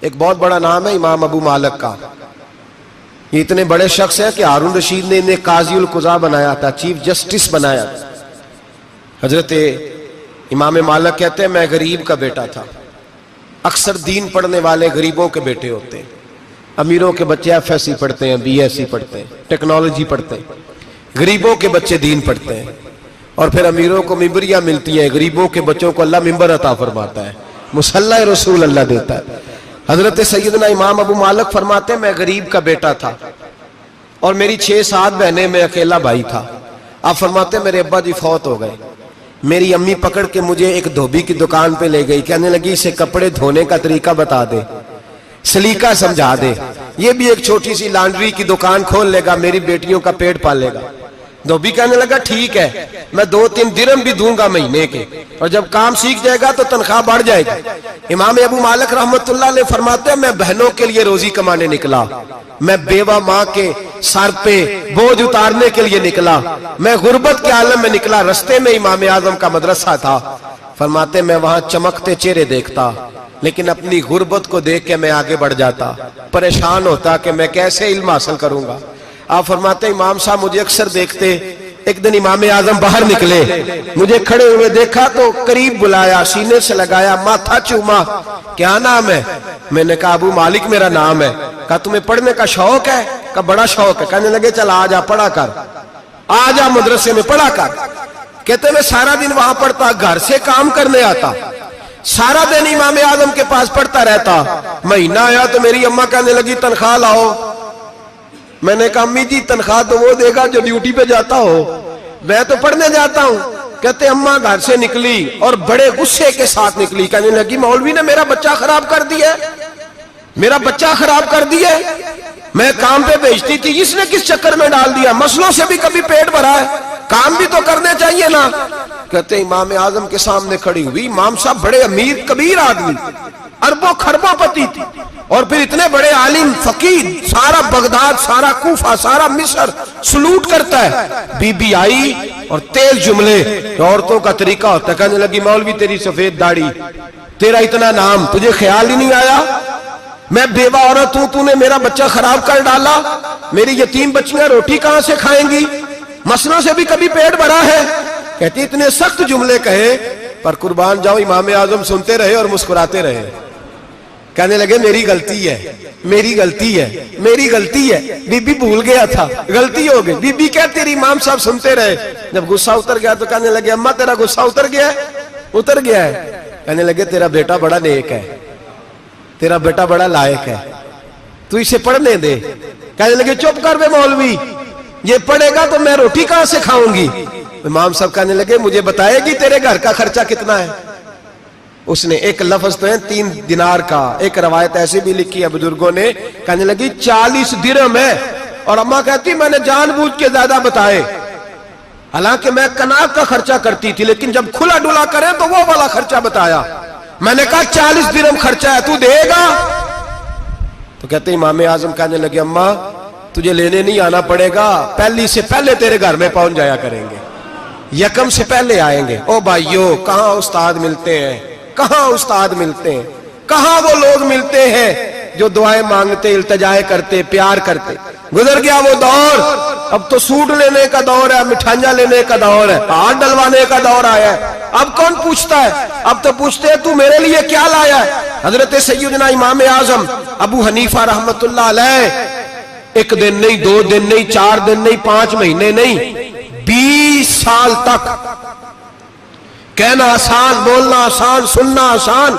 ایک بہت بڑا نام ہے امام ابو مالک کا. یہ اتنے بڑے شخص ہیں کہ ہارون رشید نے انہیں قاضی القضاء بنایا تھا, چیف جسٹس بنایا تھا. حضرت امام مالک کہتے ہیں میں غریب کا بیٹا تھا. اکثر دین پڑھنے والے غریبوں کے بیٹے ہوتے ہیں. امیروں کے بچے ایف ایس سی پڑھتے ہیں, بی ایس سی پڑھتے ہیں, ٹیکنالوجی پڑھتے ہیں. غریبوں کے بچے دین پڑھتے ہیں, اور پھر امیروں کو ممبریاں ملتی ہیں, غریبوں کے بچوں کو اللہ ممبر عطا فرماتا ہے, مصلی رسول اللہ دیتا ہے. حضرت سیدنا امام ابو مالک فرماتے ہیں میں غریب کا بیٹا تھا اور میری 6-7 بہنیں, میں اکیلا بھائی تھا. آپ فرماتے ہیں میرے ابا جی فوت ہو گئے. میری امی پکڑ کے مجھے ایک دھوبی کی دکان پہ لے گئی, کہنے لگی اسے کپڑے دھونے کا طریقہ بتا دے, سلیقہ سمجھا دے, یہ بھی ایک چھوٹی سی لانڈری کی دکان کھول لے گا, میری بیٹیوں کا پیٹ پال لے گا. دھوبی کہنے لگا ٹھیک ہے, میں 2-3 درہم بھی دوں گا مہینے کے, اور جب کام سیکھ جائے گا تو تنخواہ بڑھ جائے گی. امام ابو مالک رحمت اللہ علیہ فرماتے ہیں میں بہنوں کے لیے روزی کمانے نکلا, میں بیوہ ماں کے سر پہ بوجھ اتارنے کے لیے نکلا, میں غربت کے عالم میں نکلا. رستے میں امام اعظم کا مدرسہ تھا. فرماتے میں وہاں چمکتے چہرے دیکھتا, لیکن اپنی غربت کو دیکھ کے میں آگے بڑھ جاتا, پریشان ہوتا کہ میں کیسے علم حاصل کروں گا. آپ فرماتے ہیں امام صاحب مجھے اکثر دیکھتے. ایک دن امام اعظم باہر نکلے, مجھے کھڑے ہوئے دیکھا تو قریب بلایا, سینے سے لگایا, ماتھا چوما. کیا نام ہے؟ میں نے کہا ابو مالک میرا نام ہے. کہا تمہیں پڑھنے کا شوق ہے؟ کہا بڑا شوق ہے. کہنے لگے چل آ جا پڑھا کر, آ جا مدرسے میں پڑھا کر. کہتے میں سارا دن وہاں پڑھتا, گھر سے کام کرنے آتا, سارا دن امام اعظم کے پاس پڑھتا رہتا. مہینہ آیا تو میری اماں کہنے لگی تنخواہ لاؤ. میں نے کہا امی جی تنخواہ تو وہ دے گا جو ڈیوٹی پہ جاتا ہو, میں تو پڑھنے جاتا ہوں. کہتے اماں گھر سے نکلی اور بڑے غصے کے ساتھ نکلی, کہنے لگی مولوی نے میرا بچہ خراب کر دیا, میرا بچہ خراب کر دیا. میں کام پہ بھیجتی تھی, اس نے کس چکر میں ڈال دیا, مسئلوں سے بھی کبھی پیٹ بھرا ہے, کام بھی تو کرنے چاہیے نا. کہتے امام اعظم کے سامنے کھڑی ہوئی. امام صاحب بڑے امیر کبیر آدمی, اربوں خربوں پتی تھی, اور پھر اتنے بڑے عالم فقیر, سارا بغداد, سارا کوفہ, سارا مصر سلوٹ کرتا ہے. بی بی آئی اور تیز جملے, عورتوں کا طریقہ ہوتا ہے. کہنے لگی مولوی تیری سفید داڑھی, تیرا اتنا نام, تجھے خیال ہی نہیں آیا میں بیوہ عورت ہوں, تو نے میرا بچہ خراب کر ڈالا, میری یتیم بچیاں روٹی کہاں سے کھائیں گی, مسئلوں سے بھی کبھی پیٹ بھرا ہے. کہتی اتنے سخت جملے کہے, پر قربان جاؤ امام اعظم سنتے رہے اور مسکراتے رہے. کہنے لگے میری غلطی ہے, میری غلطی ہے, میری غلطی ہے. بی بی بھول گیا تھا, غلطی ہو گئی. بی بی کہتی رہی, امام صاحب سنتے رہے. جب غصہ اتر گیا تو کہنے لگے اماں تیرا غصہ اتر گیا ہے؟ اتر گیا ہے. کہنے لگے تیرا بیٹا بڑا نیک ہے, تیرا بیٹا بڑا لائق ہے, تو اسے پڑھنے دے. کہنے لگے چپ کر بے مولوی, یہ پڑھے گا تو میں روٹی کہاں سے کھاؤں گی. امام صاحب کہنے لگے مجھے بتائے گی تیرے گھر کا خرچہ کتنا ہے. اس نے ایک لفظ تو ہے 3 دینار کا, ایک روایت ایسے بھی لکھی ہے بزرگوں نے. کہنے لگی 40 درہم ہے, اور اماں کہتی میں نے جان بوجھ کے زیادہ بتائے, حالانکہ میں کناک کا خرچہ کرتی تھی, لیکن جب کھلا ڈلا کرے تو وہ والا خرچہ بتایا. میں نے کہا 40 درہم خرچہ ہے, تو دے گا؟ تو کہتے امام اعظم کہنے لگے اماں تجھے لینے نہیں آنا پڑے گا, پہلی سے پہلے تیرے گھر میں پہنچ جایا کریں گے, یکم سے پہلے آئیں گے. او بھائیو کہاں استاد ملتے ہیں, کہاں استاد ملتے ہیں, کہاں وہ لوگ ملتے ہیں جو دعائیں مانگتے, التجائے کرتے, پیار کرتے. گزر گیا وہ دور, اب تو سوٹ لینے کا دور ہے, مٹھائیاں لینے کا دور ہے, ہاتھ ڈلوانے کا دور آیا ہے. اب کون پوچھتا ہے, اب تو پوچھتے ہیں تو میرے لیے کیا لایا ہے. حضرت سیدنا امام اعظم ابو حنیفہ رحمت اللہ علیہ 1 دن نہیں, 2 دن نہیں, 4 دن نہیں, 5 مہینے نہیں, 20 سال تک, کہنا آسان, بولنا آسان, سننا آسان,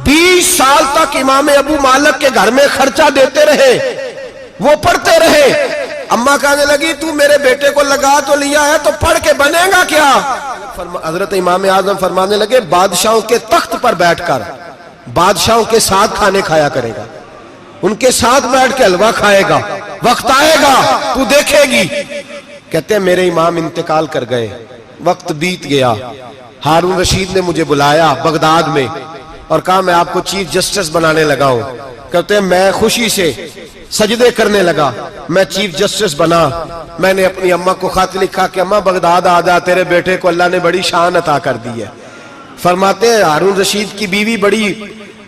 20 سال تک امام ابو مالک کے گھر میں خرچہ دیتے رہے, وہ پڑھتے رہے. اماں کہنے لگی تو میرے بیٹے کو لگا تو لیا ہے, تو پڑھ کے بنے گا کیا. حضرت امام اعظم فرمانے لگے بادشاہوں کے تخت پر بیٹھ کر بادشاہوں کے ساتھ کھانے کھایا کرے گا, ان کے ساتھ بیٹھ کے حلوہ کھائے گا, وقت آئے گا تو دیکھے گی. کہتے ہیں میرے امام انتقال کر گئے, وقت بیت گیا. ہارون رشید نے مجھے بلایا بغداد میں اور کہا میں آپ کو چیف جسٹس بنانے لگا ہوں. کہتے ہیں میں خوشی سے سجدے کرنے لگا, میں چیف جسٹس بنا. میں نے اپنی اماں کو خط لکھا کہ اماں بغداد آ جا, تیرے بیٹے کو اللہ نے بڑی شان عطا کر دی ہے. فرماتے ہیں ہارون رشید کی بیوی بڑی